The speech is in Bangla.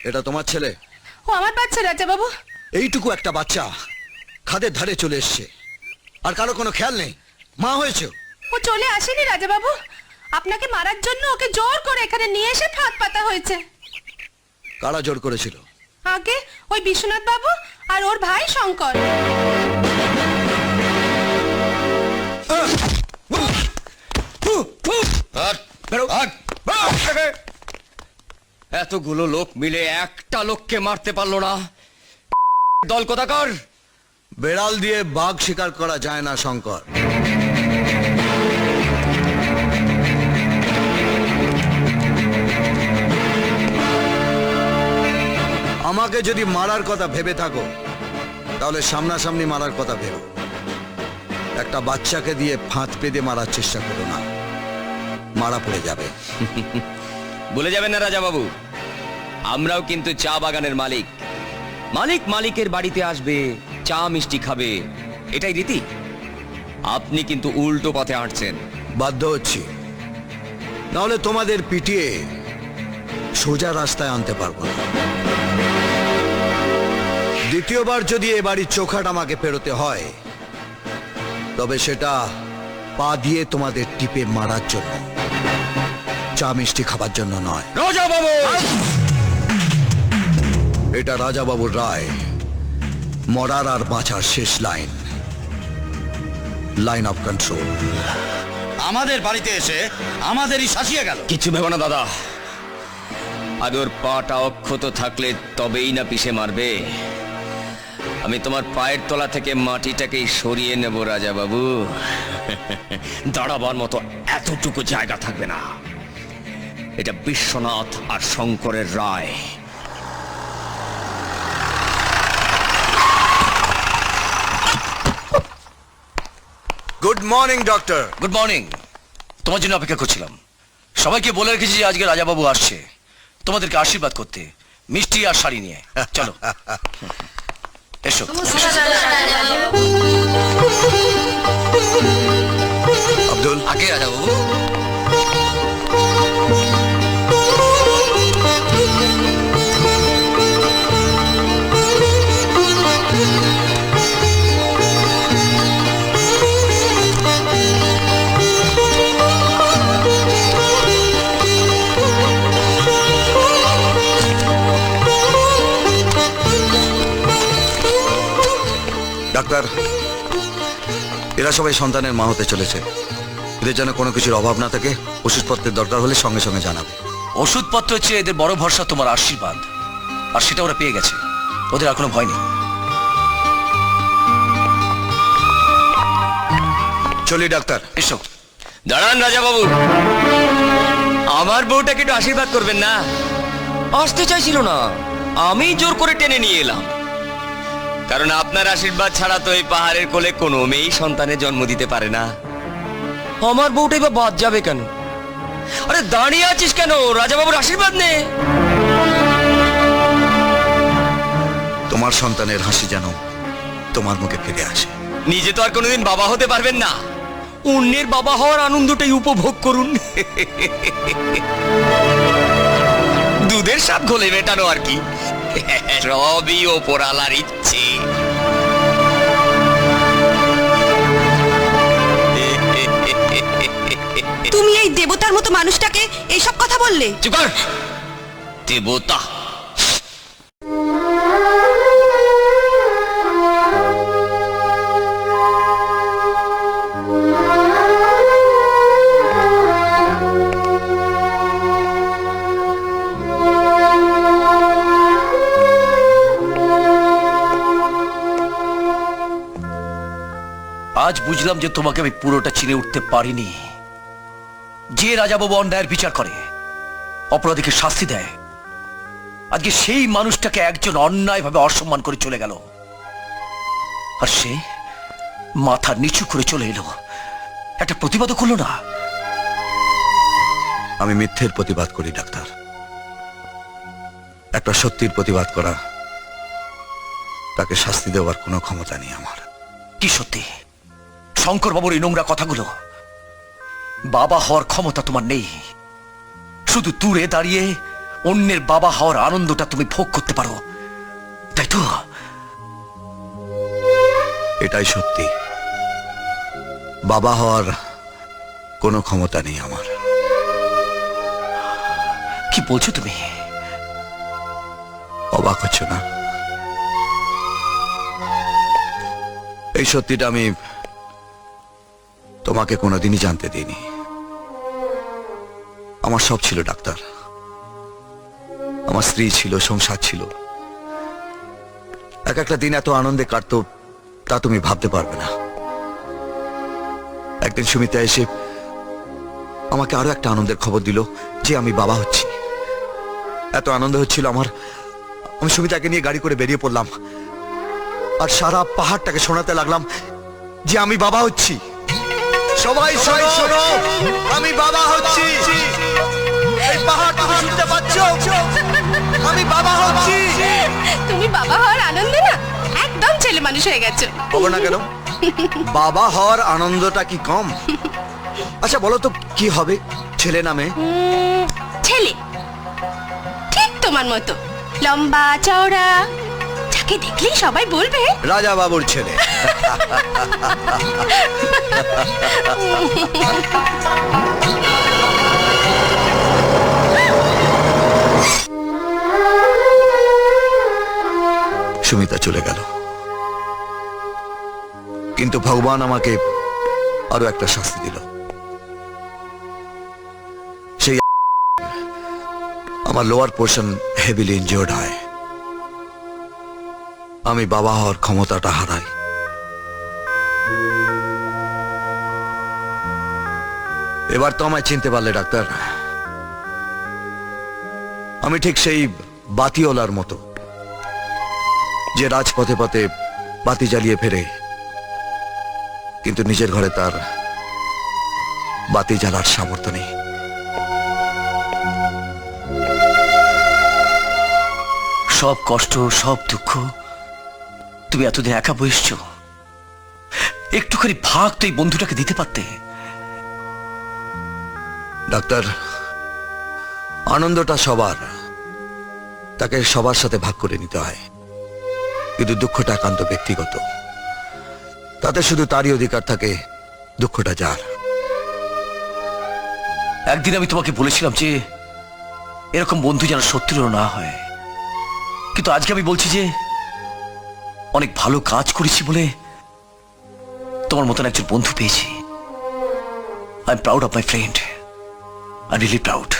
এটা তোমার ছেলে? ও আমার বাচ্চা রাজা বাবু। এইটুকু একটা বাচ্চা খাদের ধারে চলে এসছে, আর কারো কোনো খেয়াল নেই। মা হয়েছে। ও চলে আসেনি রাজা বাবু, আপনাকে মারার জন্য ওকে জোর করে এখানে নিয়ে এসে ফাঁদ পাতা হয়েছে। কারা জোর করেছিল? আগে ওই বিশ্বনাথ বাবু আর ওর ভাই শঙ্কর। এতগুলো লোক মিলে একটা লোককে মারতে পারলো না, দল কোথাকার? বেড়াল দিয়ে বাঘ শিকার করা যায় না শঙ্কর। আমাকে যদি মারার কথা ভেবে থাকো তাহলে সামনাসামনি মারার কথা ভেবো। একটা বাচ্চাকে দিয়ে ফাঁদ পেতে মারার চেষ্টা করো না, মারা পড়ে যাবে। বলে যাবেন না রাজা বাবু, আমরাও কিন্তু চা বাগানের মালিক। মালিক মালিকের বাড়িতে আসবে, চা মিষ্টি খাবে, এটাই রীতি। আপনি কিন্তু উল্টো পথে হাঁটছেন। বাধ্য হচ্ছি, নাহলে তোমাদের পিটিয়ে সোজা রাস্তায় আনতে পারবো না। দ্বিতীয়বার যদি এ বাড়ির চোখাট আমাকে পেরোতে হয় তবে সেটা পা দিয়ে তোমাদের টিপে মারার জন্য, চা মিষ্টি খাবার জন্য নয়। রাজা বাবু! এটা রাজা বাবুর রায়, মরার আর বাঁচার শেষ লাইন, লাইন অফ কন্ট্রোল। আমাদের বাড়িতে এসে আমাদেরই শাসিয়ে গেল। কিছু ভেবো না দাদা, আগে ওর পাটা অক্ষত থাকলে তবেই না পিষে মারবে। আমি তোমার পায়ের তলা থেকে মাটিটাকেই সরিয়ে নেব রাজা বাবু। দাঁড়াবার মতো এতটুকু জায়গা থাকবে না। এটা বিশ্বনাথ আর শঙ্করের রায়। Good morning doctor. Good morning. তোমার জন্য অপেক্ষা করছিলাম। সবাইকে বলে রেখেছি যে আজকে রাজাবাবু আসছে তোমাদেরকে আশীর্বাদ করতে, মিষ্টি আর শাড়ি নিয়ে। চলো এসো। আব্দুল, আগে রাজাবাবু। ডাক্তার, এরা সবাই সন্তানের মা হতে চলেছে। এদের যেন কোনো কিছুর অভাব না থাকে। ওষুধপত্রের দরকার হলে সঙ্গে সঙ্গে জানাবে। ওষুধপত্র হচ্ছে এদের বড় ভরসা, তোমার আশীর্বাদ, আর সেটা ওরা পেয়ে গেছে। ওদের আর কোনো ভয় নেই। চলি ডাক্তার। এসো। দাঁড়ান রাজা বাবু, আমার বউটাকে একটু আশীর্বাদ করবেন না? আসতে চাইছিল না, আমি জোর করে টেনে নিয়ে এলাম। কারণ আপনার আশীর্বাদ ছাড়া তো এই পাহাড়ের কোলে কোনো মেয়েই সন্তানের জন্ম দিতে পারে না। আমার বউটাই বা বাদ যাবে কেন? আরে দাঁড়িয়ে আছিস কেন? রাজা বাবুর আশীর্বাদ নে। তোমার সন্তানের হাসি যেন তোমার মুখে ফিরে আসে। নিজে তো আর কোনোদিন বাবা হতে পারবেন না, অন্যের বাবা হওয়ার আনন্দটাই উপভোগ করুন। দুধের স্বাদ ঘোলে মেটানো আর কি। সবই ওপরালার ইচ্ছে। তুমি এই দেবতার মতো মানুষটাকে এইসব কথা বললে? চুপ কর। দেবতা? আজ বুঝলাম যে তোমাকে আমি পুরোটা চিনে উঠতে পারিনি। যে রাজাবাবু অন্যায়ের বিচার করে, অপরাধীকে শাস্তি দেয়, আজকে সেই মানুষটাকে একজন অন্যায়ভাবে অসম্মান করে চলে গেল। আর সে মাথা নিচু করে চলে এলো, একটা প্রতিবাদও করলো না। আমি মিথ্যের প্রতিবাদ করি ডাক্তার। একটা সত্যির প্রতিবাদ করা, তাকে শাস্তি দেওয়ার কোনো ক্ষমতা নেই আমার। কি সত্যি? শঙ্কর বাবুর এই নোংরা কথাগুলো? বাবা হওয়ার ক্ষমতা তোমার নেই, শুধু দূরে দাঁড়িয়ে অন্যের বাবা হওয়ার আনন্দটা তুমি ভোগ করতে পারো, তাই তো? এটাই সত্যি, বাবা হওয়ার কোনো ক্ষমতা নেই আমার। কি বলছো তুমি? অবাক হচ্ছ না? এই সত্যিটা আমি তোমাকে কোনোদিনই জানতে দিইনি। আমার সব ছিল ডাক্তার, আমার স্ত্রী ছিল, সংসার ছিল। এক একটা দিন এত আনন্দে কাটতো তা তুমি ভাবতে পারবে না। একদিন সুমিতা এসে আমাকে আরো একটা আনন্দের খবর দিল যে আমি বাবা হচ্ছি। এত আনন্দ হচ্ছিল আমার, আমি সুমিতাকে নিয়ে গাড়ি করে বেরিয়ে পড়লাম আর সারা পাহাড়টাকে শোনাতে লাগলাম যে আমি বাবা হচ্ছি। সবাই শোনো, আমি বাবা হচ্ছি। এই পাহাড় তুমি শুনতে পাচ্ছ? আমি বাবা হচ্ছি। তুমি বাবা হওয়ার আনন্দে না একদম ছেলে মানুষ হয়ে গেছো। বলো না কেন, বাবা হওয়ার আনন্দটা কি কম? আচ্ছা বলো তো কি হবে ছেলে নামে? ছেলে ঠিক তোমার মতো, লম্বা চওড়া, যাকে দেখলেই সবাই বলবে রাজা বাবুর ছেলে। সুমিতা চলে গেল, কিন্তু ভগবান আমাকে আরো একটা শাস্তি দিল। সেই আমার লোয়ার পোর্শন হেভিলি ইনজিওর্ড হয়, আমি বাবা হওয়ার ক্ষমতাটা হারাই। এবার তো আমায় চিনতে পারলে ডাক্তার? আমি ঠিক সেই বাতিওয়ালার মতো যে রাজপথে পথে বাতি জ্বালিয়ে ফেরে, কিন্তু নিজের ঘরে তার বাতি জ্বালার সামর্থ্য নেই। সব কষ্ট, সব দুঃখ তুমি এতদিন একা বসছ, একটুখানি ভাগ তো এই বন্ধুটাকে দিতে পারতে। ডাক্তার, আনন্দটা সবার, তাকে সবার সাথে ভাগ করে নিতে হয়, কিন্তু দুঃখটা একান্ত ব্যক্তিগত। তাতে শুধু তারই অধিকার থাকে, দুঃখটা যার। একদিন আমি তোমাকে বলেছিলাম যে এরকম বন্ধু যেন শত্রুরও না হয়, কিন্তু আজকে আমি বলছি যে অনেক ভালো কাজ করেছি বলে তোমার মতন একজন বন্ধু পেয়েছি। I am proud of my friend, I really proud.